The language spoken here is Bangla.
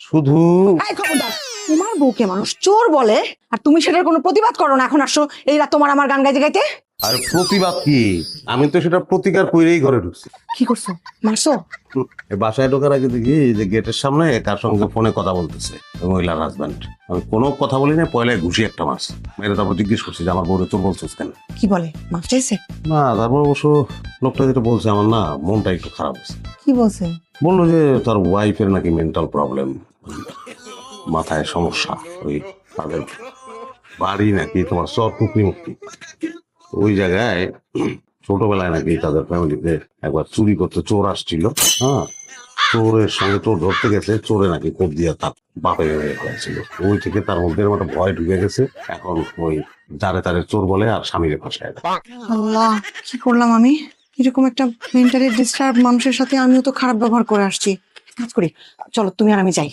শুধু এই খবরদার, তোমার বউকে মানুষ চোর বলে আর তুমি সেটার কোনো প্রতিবাদ করো না। এখন আসো এই রাত তোমার আমার গান গাইতে গাইতে। আর প্রতিবাদ কি? আমি তো সেটা প্রতিকার কইরেই ঘরে ঢুকছি। কি করছো? মারছো? এই বাসায় ঢোকার আগে দেখি এই যে গেটের সামনে কার সঙ্গে ফোনে কথা বলতেছে মহিলার হাজব্যান্ড। আমি কোনো কথা বলি না, পয়লায় ঘুষি একটা মারছি। মেরে তারপর জিজ্ঞেস করছি যে আমার বউরে চোর বলছিস কেন। কি বলে? মাফ চাইছে? না, তারপর অবশ্য লোকটা যেটা বলছে আমার না মনটা একটু খারাপ হয়েছে। কি বলছে? বললো যে তার ওয়াইফের নাকি মেন্টাল প্রবলেম, মাথায় সমস্যা। ওই তাদের বাড়ি নাকি তোমার চর টুকরি মুক্তি, ওই জায়গায় ছোটবেলায় নাকি তাদের ফ্যামিলিতে একবার চুরি করতে চোর আসছিল। হ্যাঁ, চোরের সঙ্গে চোর ধরতে গেছে, চোরে নাকি কোপ দিয়ে তার বাপে হয়ে গেছিল। ওই থেকে তার মধ্যে একটা ভয় ঢুকে গেছে। এখন ওই যারে তারে চোর বলে আর স্বামীরে ফাঁসায় দেয়। আল্লাহ, কি করলাম আমি? এরকম একটা মেন্টালি ডিস্টার্ব মানুষের সাথে আমিও তো খারাপ ব্যবহার করে আসছি। কাজ করি, চলো তুমি আর আমি যাই।